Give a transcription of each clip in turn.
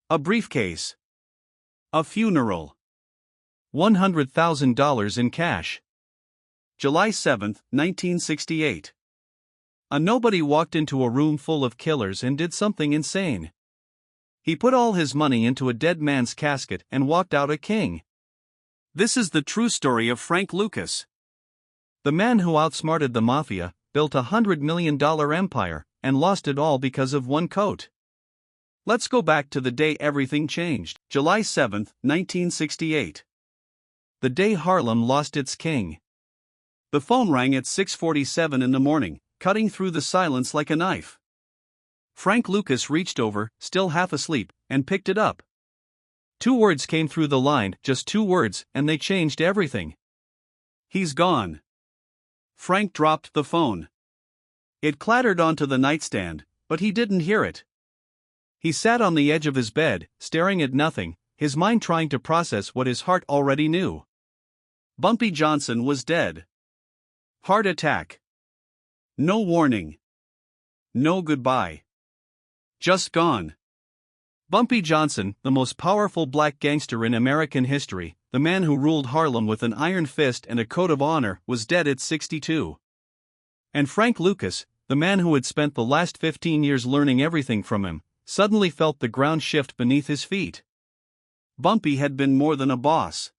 A briefcase. A funeral. $100,000 in cash. July 7, 1968. A nobody walked into a room full of killers and did something insane. He put all his money into a dead man's casket and walked out a king. This is the true story of Frank Lucas. The man who outsmarted the Mafia, built a $100 million empire, and lost it all because of one coat. Let's go back to the day everything changed, July 7, 1968. The day Harlem lost its king. The phone rang at 6:47 in the morning, cutting through the silence like a knife. Frank Lucas reached over, still half asleep, and picked it up. 2 words came through the line, just 2 words, and they changed everything. He's gone. Frank dropped the phone. It clattered onto the nightstand, but he didn't hear it. He sat on the edge of his bed, staring at nothing, his mind trying to process what his heart already knew. Bumpy Johnson was dead. Heart attack. No warning. No goodbye. Just gone. Bumpy Johnson, the most powerful black gangster in American history, the man who ruled Harlem with an iron fist and a code of honor, was dead at 62. And Frank Lucas, the man who had spent the last 15 years learning everything from him, suddenly felt the ground shift beneath his feet. Bumpy had been more than a boss.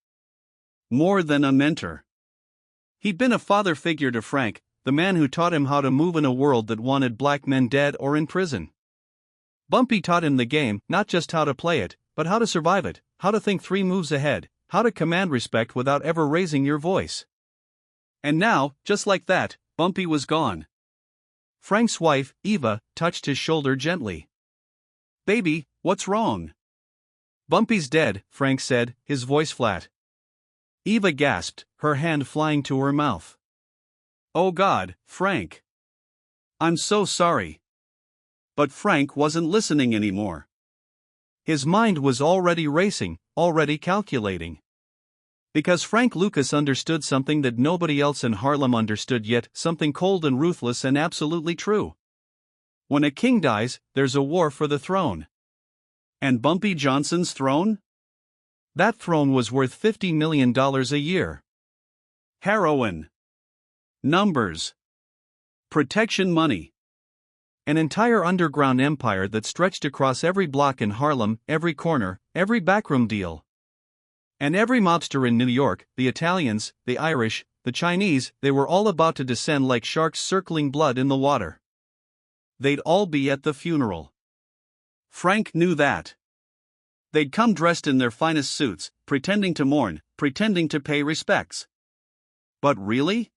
More than a mentor. He'd been a father figure to Frank, the man who taught him how to move in a world that wanted black men dead or in prison. Bumpy taught him the game, not just how to play it, but how to survive it, how to think 3 moves ahead, how to command respect without ever raising your voice. And now, just like that, Bumpy was gone. Frank's wife, Eva, touched his shoulder gently. "Baby, what's wrong?" "Bumpy's dead," Frank said, his voice flat. Eva gasped, her hand flying to her mouth. "Oh God, Frank. I'm so sorry." But Frank wasn't listening anymore. His mind was already racing, already calculating. Because Frank Lucas understood something that nobody else in Harlem understood yet, something cold and ruthless and absolutely true. When a king dies, there's a war for the throne. And Bumpy Johnson's throne? That throne was worth $50 million a year. Heroin. Numbers. Protection money. An entire underground empire that stretched across every block in Harlem, every corner, every backroom deal. And every mobster in New York, the Italians, the Irish, the Chinese, they were all about to descend like sharks circling blood in the water. They'd all be at the funeral. Frank knew that. They'd come dressed in their finest suits, pretending to mourn, pretending to pay respects. But really?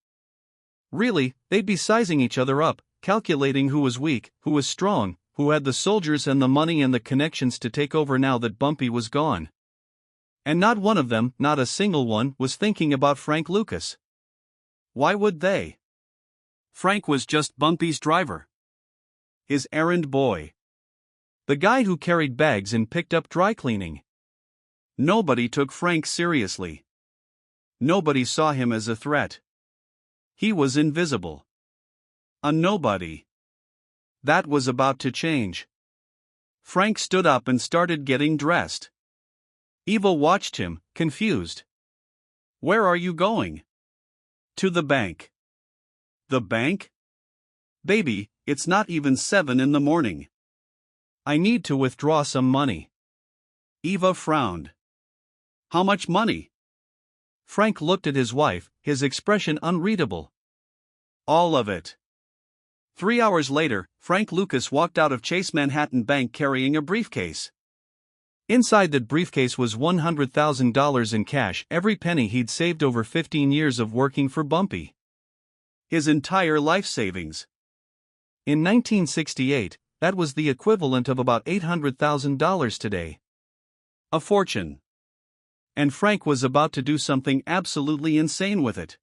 Really, they'd be sizing each other up, calculating who was weak, who was strong, who had the soldiers and the money and the connections to take over now that Bumpy was gone. And not one of them, not a single one, was thinking about Frank Lucas. Why would they? Frank was just Bumpy's driver. His errand boy. The guy who carried bags and picked up dry cleaning. Nobody took Frank seriously. Nobody saw him as a threat. He was invisible. A nobody. That was about to change. Frank stood up and started getting dressed. Eva watched him, confused. "Where are you going?" "To the bank." "The bank?" "Baby, it's not even 7 in the morning. I need to withdraw some money." Eva frowned. "How much money?" Frank looked at his wife, his expression unreadable. "All of it." 3 hours later, Frank Lucas walked out of Chase Manhattan Bank carrying a briefcase. Inside that briefcase was $100,000 in cash, every penny he'd saved over 15 years of working for Bumpy. His entire life savings. In 1968, that was the equivalent of about $800,000 today. A fortune. And Frank was about to do something absolutely insane with it.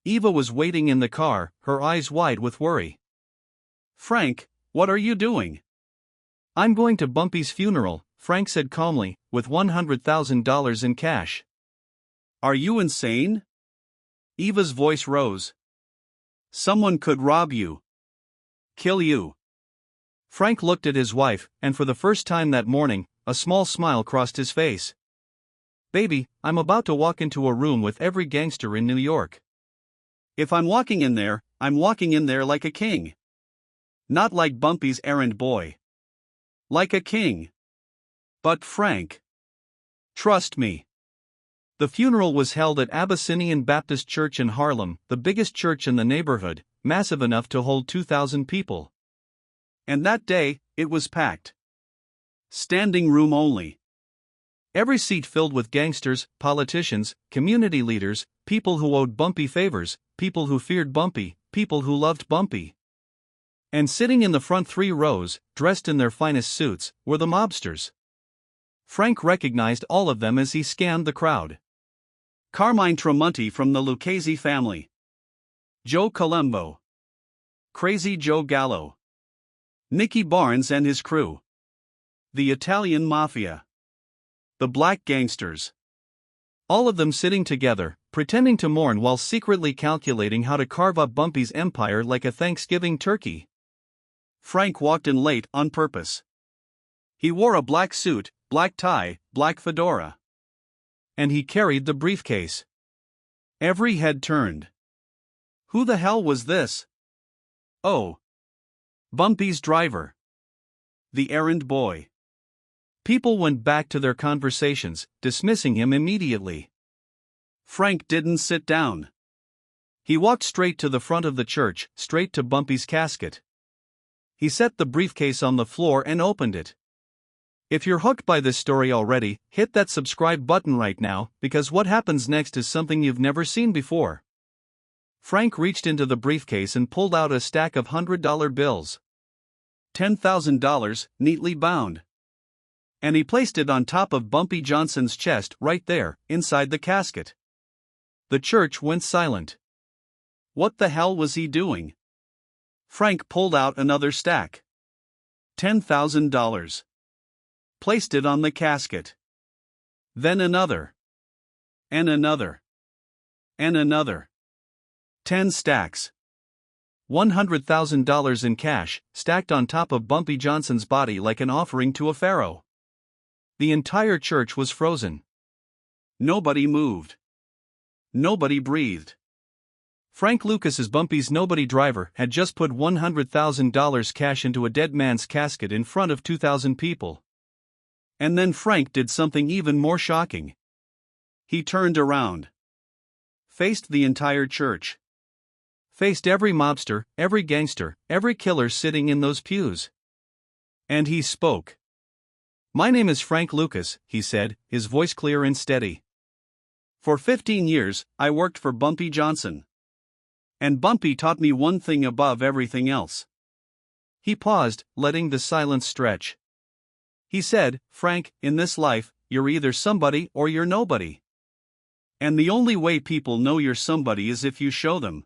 Eva was waiting in the car, her eyes wide with worry. "Frank, what are you doing?" "I'm going to Bumpy's funeral," Frank said calmly, "with $100,000 in cash." "Are you insane?" Eva's voice rose. "Someone could rob you. Kill you." Frank looked at his wife, and for the first time that morning, a small smile crossed his face. Baby, I'm about to walk into a room with every gangster in New York. If I'm walking in there, I'm walking in there like a king. Not like Bumpy's errand boy. Like a king. But Frank. Trust me. The funeral was held at Abyssinian Baptist Church in Harlem, the biggest church in the neighborhood, massive enough to hold 2,000 people. And that day, it was packed. Standing room only. Every seat filled with gangsters, politicians, community leaders, people who owed Bumpy favors, people who feared Bumpy, people who loved Bumpy. And sitting in the front 3 rows, dressed in their finest suits, were the mobsters. Frank recognized all of them as he scanned the crowd. Carmine Tramonti from the Lucchese family. Joe Colombo. Crazy Joe Gallo. Nicky Barnes and his crew. The Italian Mafia. The Black Gangsters. All of them sitting together, pretending to mourn while secretly calculating how to carve up Bumpy's empire like a Thanksgiving turkey. Frank walked in late on purpose. He wore a black suit, black tie, black fedora. And he carried the briefcase. Every head turned. Who the hell was this? Oh. Bumpy's driver. The errand boy. People went back to their conversations, dismissing him immediately. Frank didn't sit down. He walked straight to the front of the church, straight to Bumpy's casket. He set the briefcase on the floor and opened it. If you're hooked by this story already, hit that subscribe button right now, because what happens next is something you've never seen before. Frank reached into the briefcase and pulled out a stack of $100 bills. $10,000, neatly bound. And he placed it on top of Bumpy Johnson's chest right there, inside the casket. The church went silent. What the hell was he doing? Frank pulled out another stack. $10,000. Placed it on the casket. Then another. And another. And another. 10 stacks. $100,000 in cash, stacked on top of Bumpy Johnson's body like an offering to a pharaoh. The entire church was frozen. Nobody moved. Nobody breathed. Frank Lucas's Bumpy's nobody driver had just put $100,000 cash into a dead man's casket in front of 2,000 people. And then Frank did something even more shocking. He turned around. Faced the entire church. Faced every mobster, every gangster, every killer sitting in those pews. And he spoke. "My name is Frank Lucas," he said, his voice clear and steady. "For 15 years, I worked for Bumpy Johnson. And Bumpy taught me one thing above everything else." He paused, letting the silence stretch. He said, "Frank, in this life, you're either somebody or you're nobody. And the only way people know you're somebody is if you show them."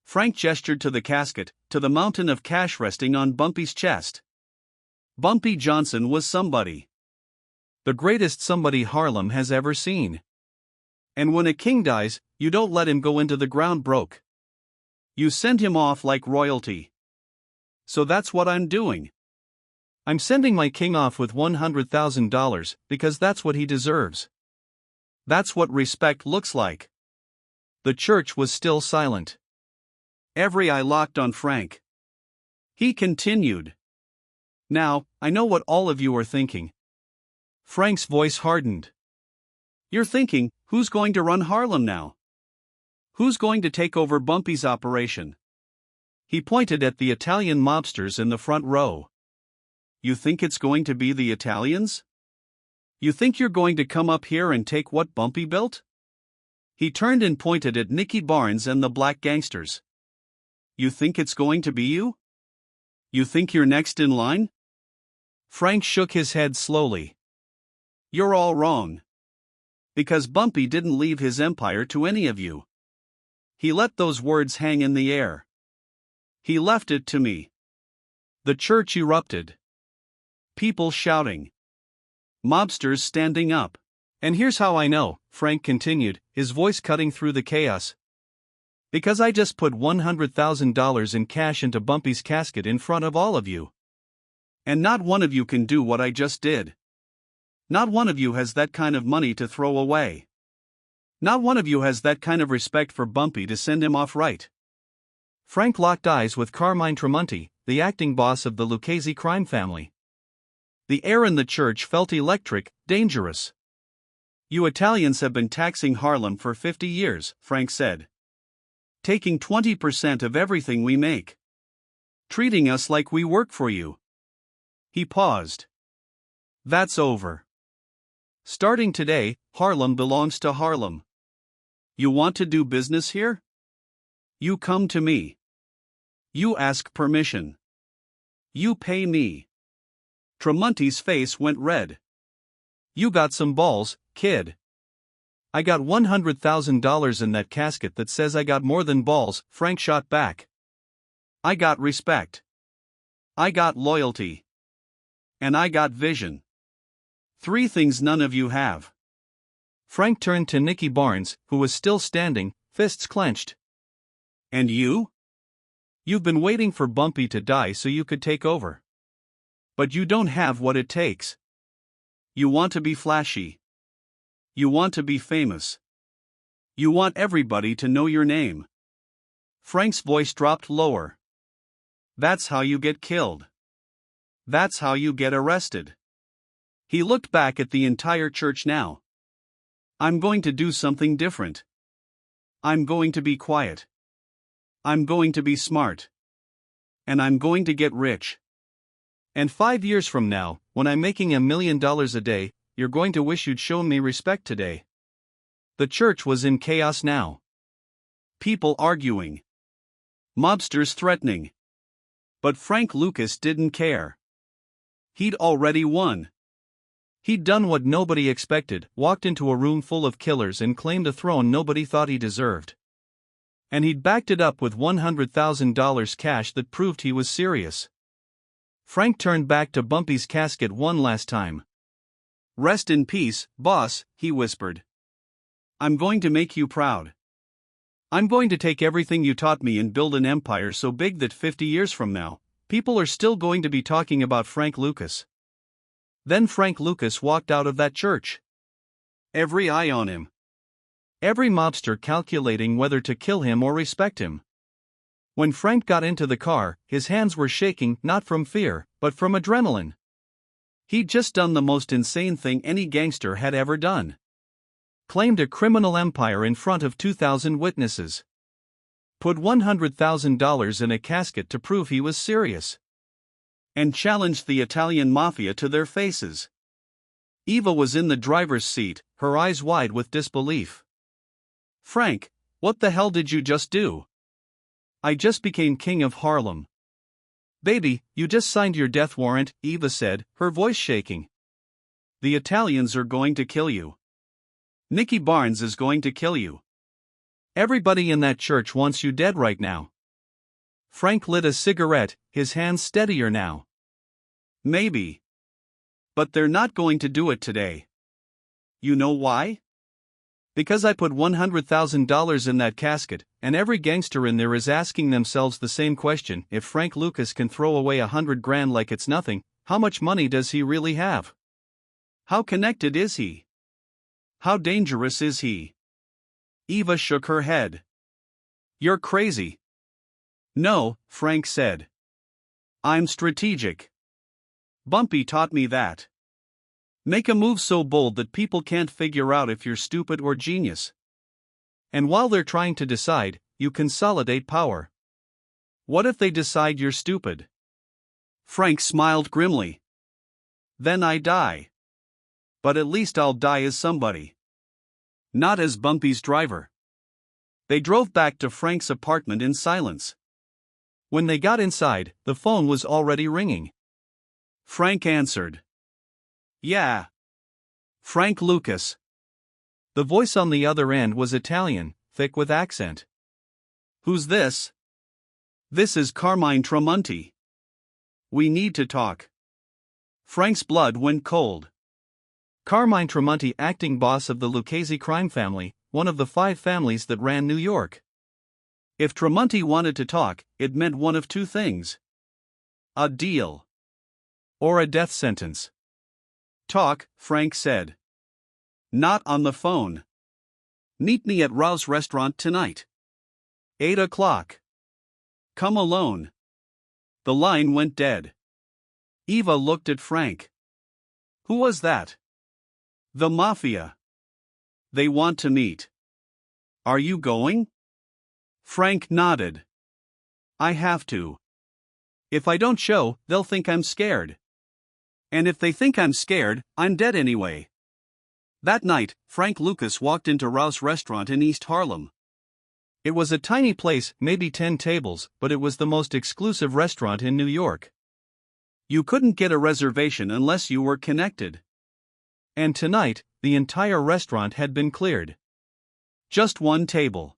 Frank gestured to the casket, to the mountain of cash resting on Bumpy's chest. Bumpy Johnson was somebody. The greatest somebody Harlem has ever seen. And when a king dies, you don't let him go into the ground broke. You send him off like royalty. So that's what I'm doing. I'm sending my king off with $100,000 because that's what he deserves. That's what respect looks like. The church was still silent. Every eye locked on Frank. He continued. "Now, I know what all of you are thinking." Frank's voice hardened. "You're thinking, who's going to run Harlem now? Who's going to take over Bumpy's operation?" He pointed at the Italian mobsters in the front row. "You think it's going to be the Italians? You think you're going to come up here and take what Bumpy built?" He turned and pointed at Nicky Barnes and the Black Gangsters. "You think it's going to be you? You think you're next in line?" Frank shook his head slowly. "You're all wrong. Because Bumpy didn't leave his empire to any of you. He let those words hang in the air. He left it to me." The church erupted. People shouting. Mobsters standing up. "And here's how I know," Frank continued, his voice cutting through the chaos. "Because I just put $100,000 in cash into Bumpy's casket in front of all of you. And not one of you can do what I just did. Not one of you has that kind of money to throw away. Not one of you has that kind of respect for Bumpy to send him off right. Frank locked eyes with Carmine Tremonti, the acting boss of the Lucchese crime family. The air in the church felt electric, dangerous. You Italians have been taxing Harlem for 50 years, Frank said. Taking 20% of everything we make. Treating us like we work for you. He paused. That's over. Starting today, Harlem belongs to Harlem. You want to do business here? You come to me. You ask permission. You pay me. Tremonti's face went red. You got some balls, kid. I got $100,000 in that casket that says I got more than balls, Frank shot back. I got respect. I got loyalty. And I got vision. 3 things none of you have. Frank turned to Nicky Barnes, who was still standing, fists clenched. And you? You've been waiting for Bumpy to die so you could take over. But you don't have what it takes. You want to be flashy. You want to be famous. You want everybody to know your name. Frank's voice dropped lower. That's how you get killed. That's how you get arrested. He looked back at the entire church now. I'm going to do something different. I'm going to be quiet. I'm going to be smart. And I'm going to get rich. And 5 years from now, when I'm making $1 million a day, you're going to wish you'd shown me respect today. The church was in chaos now. People arguing. Mobsters threatening. But Frank Lucas didn't care. He'd already won. He'd done what nobody expected, walked into a room full of killers and claimed a throne nobody thought he deserved. And he'd backed it up with $100,000 cash that proved he was serious. Frank turned back to Bumpy's casket one last time. Rest in peace, boss, he whispered. I'm going to make you proud. I'm going to take everything you taught me and build an empire so big that 50 years from now, people are still going to be talking about Frank Lucas. Then Frank Lucas walked out of that church. Every eye on him. Every mobster calculating whether to kill him or respect him. When Frank got into the car, his hands were shaking not from fear, but from adrenaline. He'd just done the most insane thing any gangster had ever done. Claimed a criminal empire in front of 2,000 witnesses. Put $100,000 in a casket to prove he was serious. And challenged the Italian Mafia to their faces. Eva was in the driver's seat, her eyes wide with disbelief. Frank, what the hell did you just do? I just became king of Harlem. Baby, you just signed your death warrant, Eva said, her voice shaking. The Italians are going to kill you. Nicky Barnes is going to kill you. Everybody in that church wants you dead right now. Frank lit a cigarette, his hands steadier now. Maybe. But they're not going to do it today. You know why? Because I put $100,000 in that casket, and every gangster in there is asking themselves the same question: if Frank Lucas can throw away $100,000 like it's nothing, how much money does he really have? How connected is he? How dangerous is he? Eva shook her head. You're crazy. No, Frank said. I'm strategic. Bumpy taught me that. Make a move so bold that people can't figure out if you're stupid or genius. And while they're trying to decide, you consolidate power. What if they decide you're stupid? Frank smiled grimly. Then I die. But at least I'll die as somebody. Not as Bumpy's driver. They drove back to Frank's apartment in silence. When they got inside, the phone was already ringing. Frank answered. Yeah. Frank Lucas. The voice on the other end was Italian, thick with accent. Who's this? This is Carmine Tremonti. We need to talk. Frank's blood went cold. Carmine Tremonti, acting boss of the Lucchese crime family, one of the 5 families that ran New York. If Tremonti wanted to talk, it meant one of 2 things. A deal. Or a death sentence. Talk, Frank said. Not on the phone. Meet me at Rao's restaurant tonight. 8 o'clock. Come alone. The line went dead. Eva looked at Frank. Who was that? The Mafia. They want to meet. Are you going? Frank nodded. I have to. If I don't show, they'll think I'm scared. And if they think I'm scared, I'm dead anyway. That night, Frank Lucas walked into Rao's restaurant in East Harlem. It was a tiny place, maybe 10 tables, but it was the most exclusive restaurant in New York. You couldn't get a reservation unless you were connected. And tonight, the entire restaurant had been cleared. Just one table.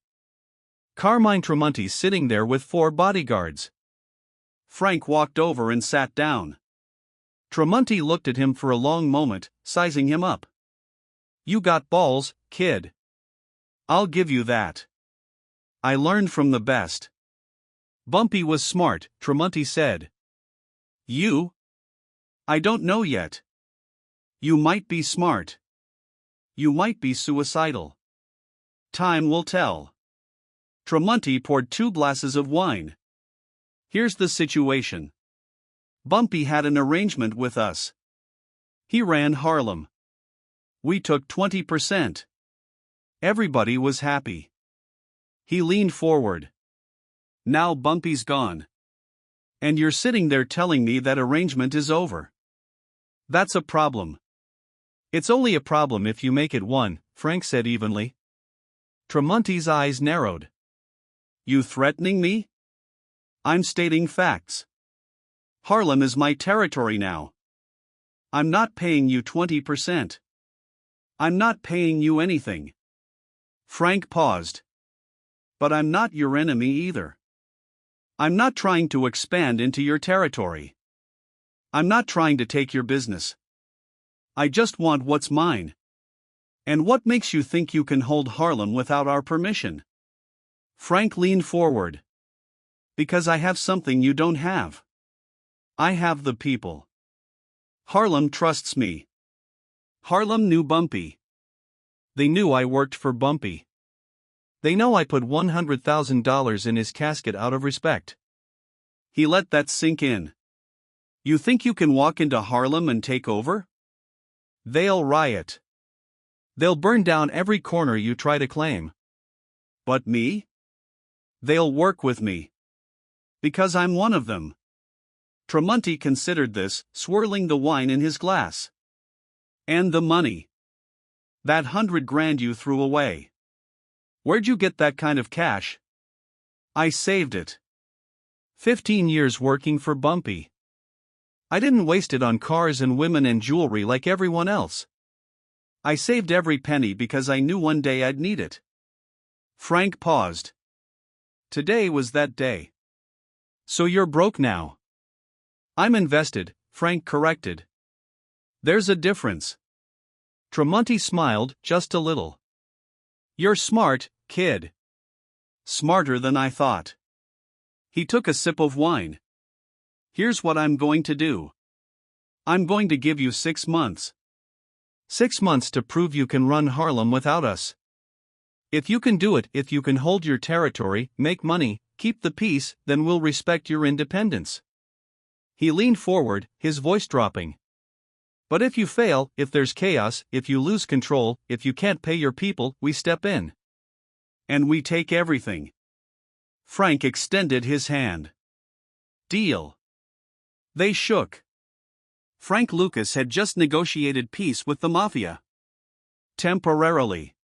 Carmine Tremonti sitting there with 4 bodyguards. Frank walked over and sat down. Tremonti looked at him for a long moment, sizing him up. You got balls, kid. I'll give you that. I learned from the best. Bumpy was smart, Tremonti said. You? I don't know yet. You might be smart. You might be suicidal. Time will tell. Tremonti poured 2 glasses of wine. Here's the situation. Bumpy had an arrangement with us. He ran Harlem. We took 20%. Everybody was happy. He leaned forward. Now Bumpy's gone. And you're sitting there telling me that arrangement is over. That's a problem. It's only a problem if you make it one, Frank said evenly. Tremonti's eyes narrowed. You threatening me? I'm stating facts. Harlem is my territory now. I'm not paying you 20%. I'm not paying you anything. Frank paused. But I'm not your enemy either. I'm not trying to expand into your territory. I'm not trying to take your business. I just want what's mine. And what makes you think you can hold Harlem without our permission? Frank leaned forward. Because I have something you don't have. I have the people. Harlem trusts me. Harlem knew Bumpy. They knew I worked for Bumpy. They know I put $100,000 in his casket out of respect. He let that sink in. You think you can walk into Harlem and take over? They'll riot. They'll burn down every corner you try to claim. But me? They'll work with me. Because I'm one of them. Tremonti considered this, swirling the wine in his glass. And the money. That $100,000 you threw away. Where'd you get that kind of cash? I saved it. 15 years working for Bumpy. I didn't waste it on cars and women and jewelry like everyone else. I saved every penny because I knew one day I'd need it. Frank paused. Today was that day. So you're broke now. I'm invested, Frank corrected. There's a difference. Tremonti smiled, just a little. You're smart, kid. Smarter than I thought. He took a sip of wine. Here's what I'm going to do. I'm going to give you 6 months. 6 months to prove you can run Harlem without us. If you can do it, if you can hold your territory, make money, keep the peace, then we'll respect your independence. He leaned forward, his voice dropping. But if you fail, if there's chaos, if you lose control, if you can't pay your people, we step in. And we take everything. Frank extended his hand. Deal. They shook. Frank Lucas had just negotiated peace with the Mafia. Temporarily.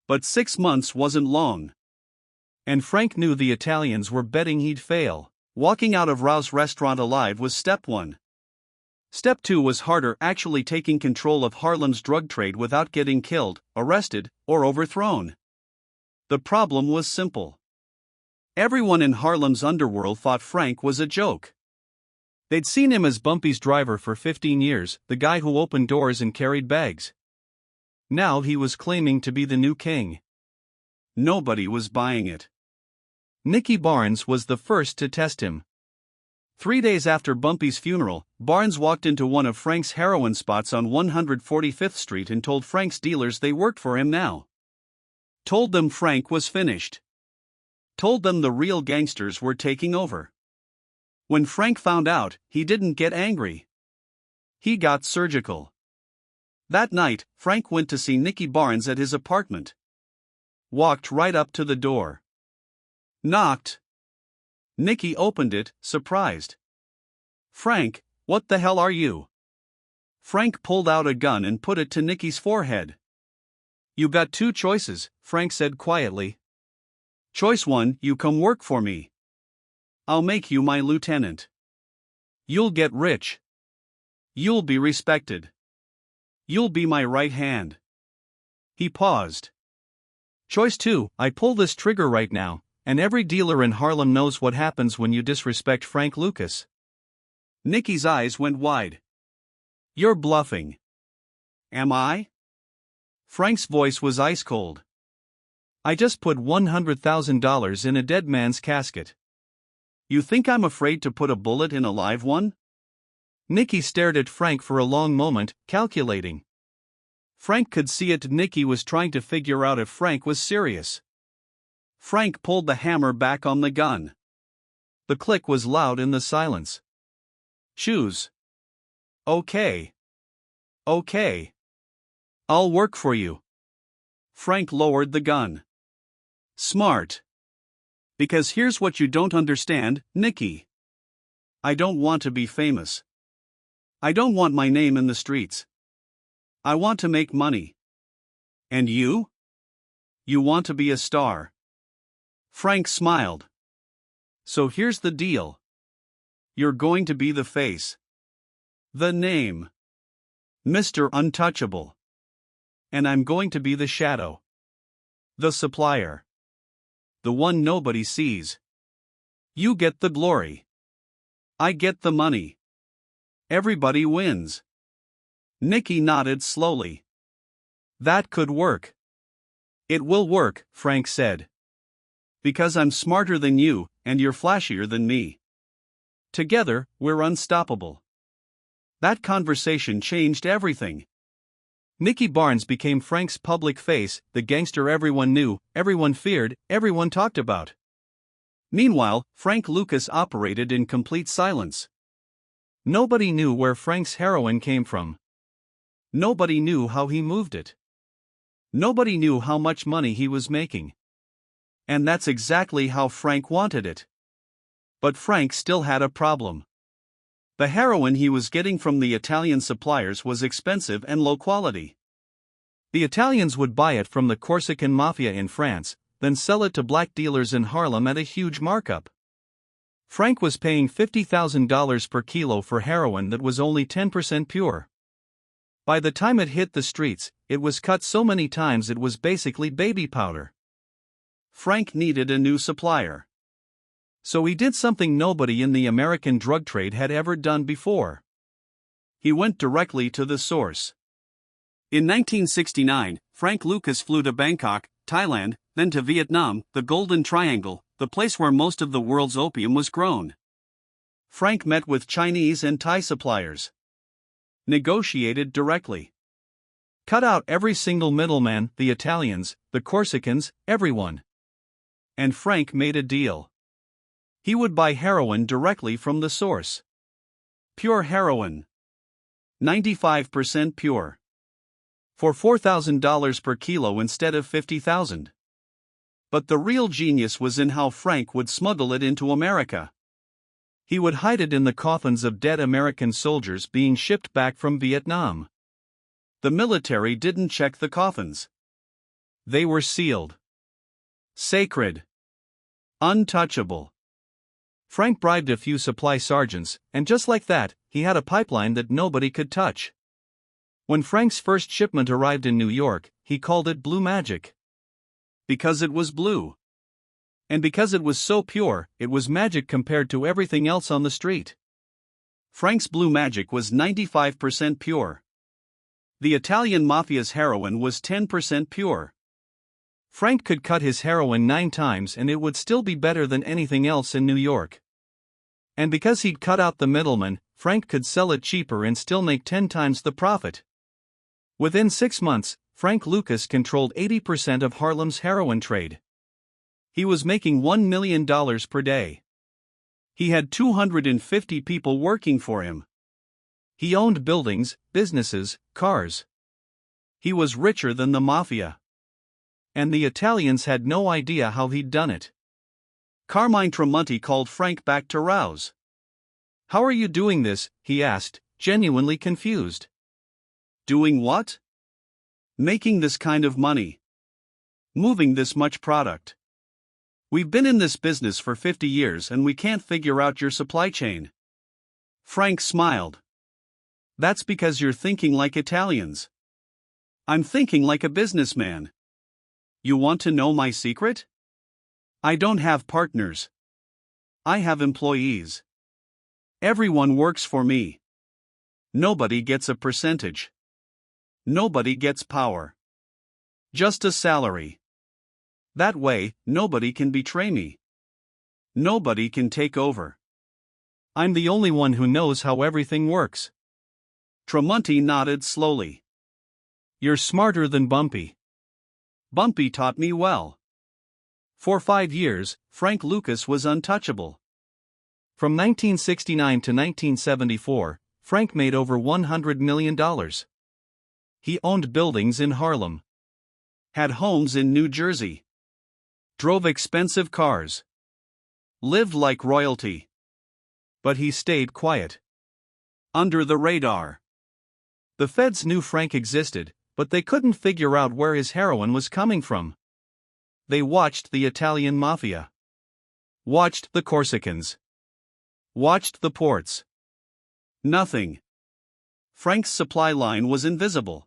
But 6 months wasn't long. And Frank knew the Italians were betting he'd fail. Walking out of Rao's restaurant alive was step 1. Step 2 was harder, actually taking control of Harlem's drug trade without getting killed, arrested, or overthrown. The problem was simple. Everyone in Harlem's underworld thought Frank was a joke. They'd seen him as Bumpy's driver for 15 years, the guy who opened doors and carried bags. Now he was claiming to be the new king. Nobody was buying it. Nicky Barnes was the first to test him. 3 days after Bumpy's funeral, Barnes walked into one of Frank's heroin spots on 145th Street and told Frank's dealers they worked for him now. Told them Frank was finished. Told them the real gangsters were taking over. When Frank found out, he didn't get angry. He got surgical. That night, Frank went to see Nicky Barnes at his apartment. Walked right up to the door. Knocked. Nicky opened it, surprised. "Frank, what the hell are you?" Frank pulled out a gun and put it to Nicky's forehead. "You got two choices," Frank said quietly. "Choice 1, you come work for me. I'll make you my lieutenant. You'll get rich. You'll be respected. You'll be my right hand." He paused. "Choice 2, I pull this trigger right now, and every dealer in Harlem knows what happens when you disrespect Frank Lucas." Nicky's eyes went wide. "You're bluffing." "Am I?" Frank's voice was ice cold. "I just put $100,000 in a dead man's casket. You think I'm afraid to put a bullet in a live one?" Nicky stared at Frank for a long moment, calculating. Frank could see it. Nicky was trying to figure out if Frank was serious. Frank pulled the hammer back on the gun. The click was loud in the silence. "Choose." "Okay. Okay. I'll work for you." Frank lowered the gun. "Smart. Because here's what you don't understand, Nicky. I don't want to be famous. I don't want my name in the streets. I want to make money. And you? You want to be a star." Frank smiled. "So here's the deal. You're going to be the face. The name. Mr. Untouchable. And I'm going to be the shadow. The supplier. The one nobody sees. You get the glory. I get the money. Everybody wins." Nicky nodded slowly. "That could work." "It will work," Frank said. "Because I'm smarter than you, and you're flashier than me. Together, we're unstoppable." That conversation changed everything. Nicky Barnes became Frank's public face, the gangster everyone knew, everyone feared, everyone talked about. Meanwhile, Frank Lucas operated in complete silence. Nobody knew where Frank's heroin came from. Nobody knew how he moved it. Nobody knew how much money he was making. And that's exactly how Frank wanted it. But Frank still had a problem. The heroin he was getting from the Italian suppliers was expensive and low quality. The Italians would buy it from the Corsican Mafia in France, then sell it to black dealers in Harlem at a huge markup. Frank was paying $50,000 per kilo for heroin that was only 10% pure. By the time it hit the streets, it was cut so many times it was basically baby powder. Frank needed a new supplier. So he did something nobody in the American drug trade had ever done before. He went directly to the source. In 1969, Frank Lucas flew to Bangkok, Thailand, then to Vietnam, the Golden Triangle, the place where most of the world's opium was grown. Frank met with Chinese and Thai suppliers. Negotiated directly. Cut out every single middleman, the Italians, the Corsicans, everyone. And Frank made a deal. He would buy heroin directly from the source. Pure heroin. 95% pure. For $4,000 per kilo instead of $50,000. But the real genius was in how Frank would smuggle it into America. He would hide it in the coffins of dead American soldiers being shipped back from Vietnam. The military didn't check the coffins. They were sealed. Sacred. Untouchable. Frank bribed a few supply sergeants, and just like that, he had a pipeline that nobody could touch. When Frank's first shipment arrived in New York, he called it Blue Magic. Because it was blue. And because it was so pure, it was magic compared to everything else on the street. Frank's Blue Magic was 95% pure. The Italian Mafia's heroin was 10% pure. Frank could cut his heroin 9 times and it would still be better than anything else in New York. And because he'd cut out the middleman, Frank could sell it cheaper and still make 10 times the profit. Within 6 months, Frank Lucas controlled 80% of Harlem's heroin trade. He was making $1 million per day. He had 250 people working for him. He owned buildings, businesses, cars. He was richer than the Mafia. And the Italians had no idea how he'd done it. Carmine Tramonti called Frank back to rouse. "How are you doing this?" he asked, genuinely confused. "Doing what?" "Making this kind of money. Moving this much product. We've been in this business for 50 years and we can't figure out your supply chain." Frank smiled. "That's because you're thinking like Italians. I'm thinking like a businessman. You want to know my secret? I don't have partners. I have employees. Everyone works for me. Nobody gets a percentage. Nobody gets power. Just a salary. That way, nobody can betray me. Nobody can take over. I'm the only one who knows how everything works." Tramonti nodded slowly. "You're smarter than Bumpy. Bumpy taught me well." For 5 years, Frank Lucas was untouchable. From 1969 to 1974, Frank made over $100 million. He owned buildings in Harlem. Had homes in New Jersey. Drove expensive cars. Lived like royalty. But he stayed quiet. Under the radar. The feds knew Frank existed, but they couldn't figure out where his heroin was coming from. They watched the Italian Mafia. Watched the Corsicans. Watched the ports. Nothing. Frank's supply line was invisible.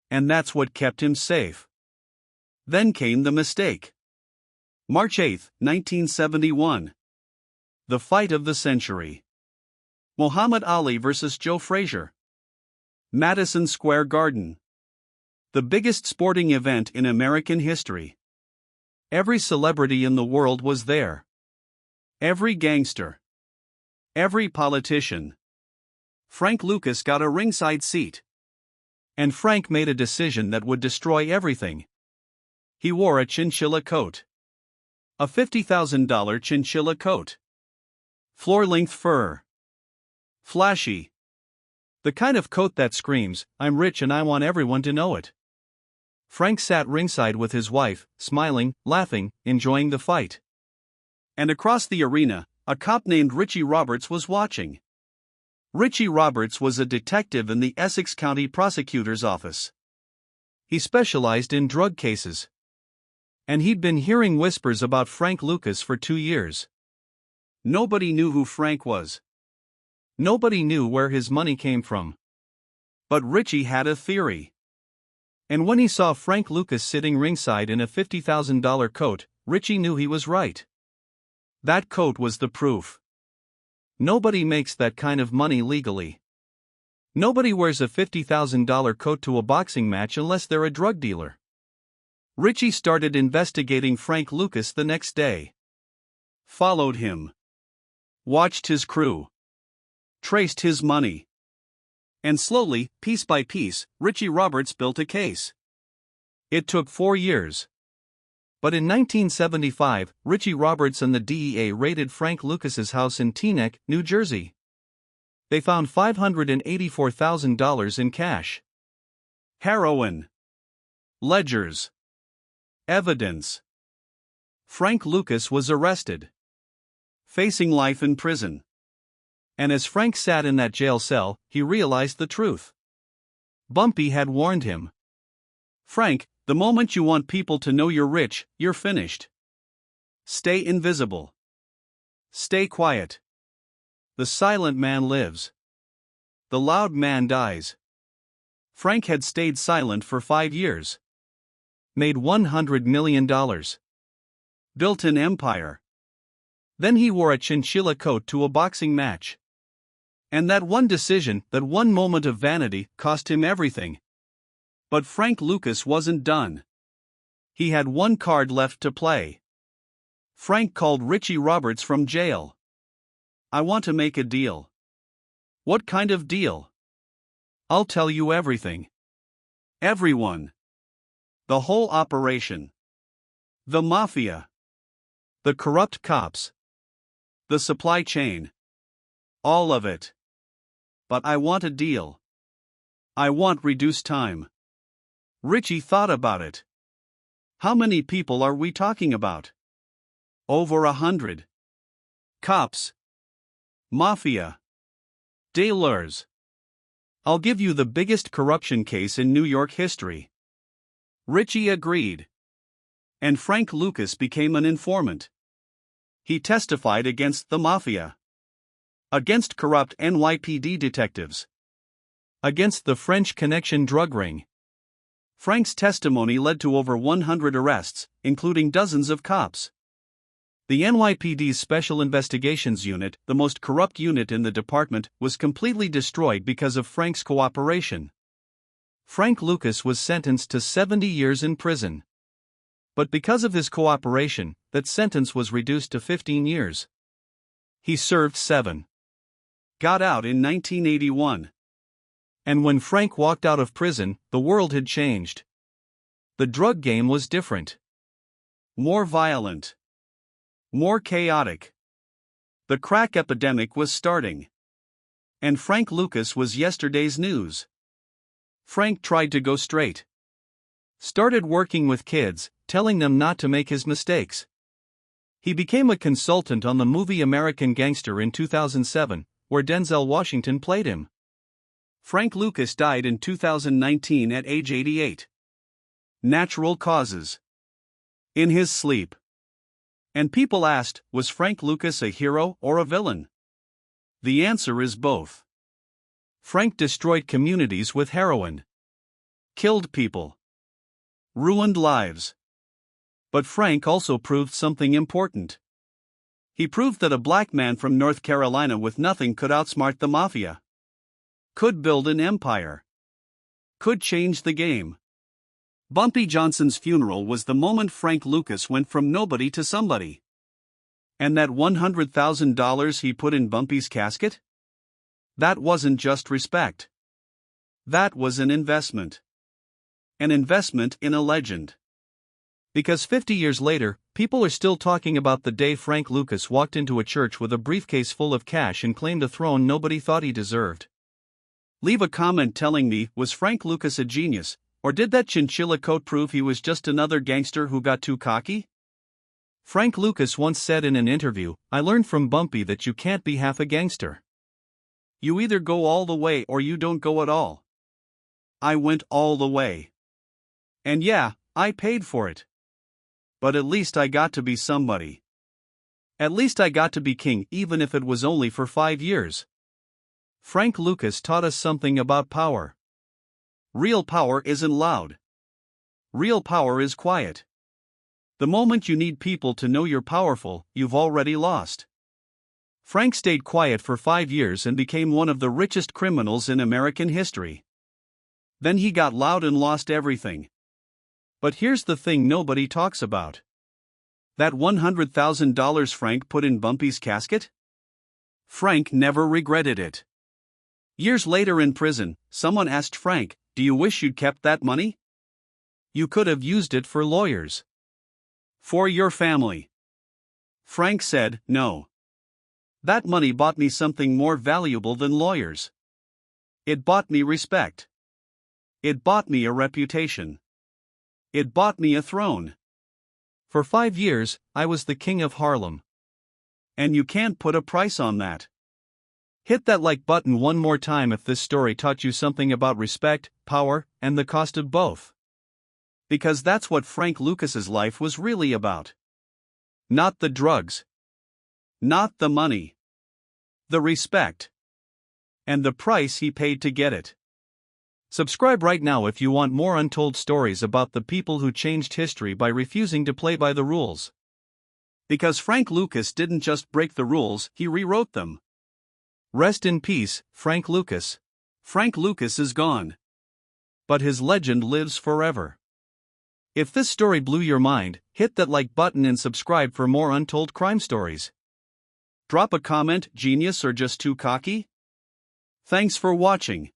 And that's what kept him safe. Then came the mistake. March 8, 1971. The fight of the century. Muhammad Ali vs. Joe Frazier. Madison Square Garden. The biggest sporting event in American history. Every celebrity in the world was there. Every gangster. Every politician. Frank Lucas got a ringside seat. And Frank made a decision that would destroy everything. He wore a chinchilla coat. A $50,000 chinchilla coat. Floor-length fur. Flashy. The kind of coat that screams, "I'm rich and I want everyone to know it." Frank sat ringside with his wife, smiling, laughing, enjoying the fight. And across the arena, a cop named Richie Roberts was watching. Richie Roberts was a detective in the Essex County Prosecutor's Office. He specialized in drug cases. And he'd been hearing whispers about Frank Lucas for 2 years. Nobody knew who Frank was. Nobody knew where his money came from. But Richie had a theory. And when he saw Frank Lucas sitting ringside in a $50,000 coat, Richie knew he was right. That coat was the proof. Nobody makes that kind of money legally. Nobody wears a $50,000 coat to a boxing match unless they're a drug dealer. Richie started investigating Frank Lucas the next day. Followed him. Watched his crew. Traced his money. And slowly, piece by piece, Richie Roberts built a case. It took 4 years. But in 1975, Richie Roberts and the DEA raided Frank Lucas's house in Teaneck, New Jersey. They found $584,000 in cash. Heroin. Ledgers. Evidence. Frank Lucas was arrested. Facing life in prison. And as Frank sat in that jail cell, he realized the truth. Bumpy had warned him. "Frank, the moment you want people to know you're rich, you're finished. Stay invisible. Stay quiet. The silent man lives. The loud man dies." Frank had stayed silent for 5 years. Made $100 million. Built an empire. Then he wore a chinchilla coat to a boxing match. And that one decision, that one moment of vanity, cost him everything. But Frank Lucas wasn't done. He had one card left to play. Frank called Richie Roberts from jail. I want to make a deal. What kind of deal? I'll tell you everything. Everyone. The whole operation. The mafia. The corrupt cops. The supply chain. All of it. But I want a deal. I want reduced time. Richie thought about it. How many people are we talking about? Over 100. Cops. Mafia. Dealers. I'll give you the biggest corruption case in New York history. Richie agreed. And Frank Lucas became an informant. He testified against the mafia. Against corrupt NYPD detectives. Against the French Connection drug ring. Frank's testimony led to over 100 arrests, including dozens of cops. The NYPD's Special Investigations Unit, the most corrupt unit in the department, was completely destroyed because of Frank's cooperation. Frank Lucas was sentenced to 70 years in prison. But because of his cooperation, that sentence was reduced to 15 years. He served 7. Got out in 1981. And when Frank walked out of prison, the world had changed. The drug game was different. More violent. More chaotic. The crack epidemic was starting. And Frank Lucas was yesterday's news. Frank tried to go straight. Started working with kids, telling them not to make his mistakes. He became a consultant on the movie American Gangster in 2007, where Denzel Washington played him. Frank Lucas died in 2019 at age 88. Natural causes. In his sleep. And people asked, was Frank Lucas a hero or a villain? The answer is both. Frank destroyed communities with heroin. Killed people. Ruined lives. But Frank also proved something important. He proved that a black man from North Carolina with nothing could outsmart the mafia. Could build an empire. Could change the game. Bumpy Johnson's funeral was the moment Frank Lucas went from nobody to somebody. And that $100,000 he put in Bumpy's casket? That wasn't just respect. That was an investment. An investment in a legend. Because 50 years later, people are still talking about the day Frank Lucas walked into a church with a briefcase full of cash and claimed a throne nobody thought he deserved. Leave a comment telling me, was Frank Lucas a genius, or did that chinchilla coat prove he was just another gangster who got too cocky? Frank Lucas once said in an interview, I learned from Bumpy that you can't be half a gangster. You either go all the way or you don't go at all. I went all the way. And yeah, I paid for it. But at least I got to be somebody. At least I got to be king, even if it was only for 5 years. Frank Lucas taught us something about power. Real power isn't loud. Real power is quiet. The moment you need people to know you're powerful, you've already lost. Frank stayed quiet for 5 years and became one of the richest criminals in American history. Then he got loud and lost everything. But here's the thing nobody talks about. That $100,000 Frank put in Bumpy's casket? Frank never regretted it. Years later in prison, someone asked Frank, do you wish you'd kept that money? You could have used it for lawyers. For your family. Frank said, no. That money bought me something more valuable than lawyers. It bought me respect. It bought me a reputation. It bought me a throne. For 5 years, I was the king of Harlem. And you can't put a price on that. Hit that like button one more time if this story taught you something about respect, power, and the cost of both. Because that's what Frank Lucas's life was really about. Not the drugs. Not the money. The respect. And the price he paid to get it. Subscribe right now if you want more untold stories about the people who changed history by refusing to play by the rules. Because Frank Lucas didn't just break the rules, he rewrote them. Rest in peace, Frank Lucas. Frank Lucas is gone. But his legend lives forever. If this story blew your mind, hit that like button and subscribe for more untold crime stories. Drop a comment, genius or just too cocky? Thanks for watching.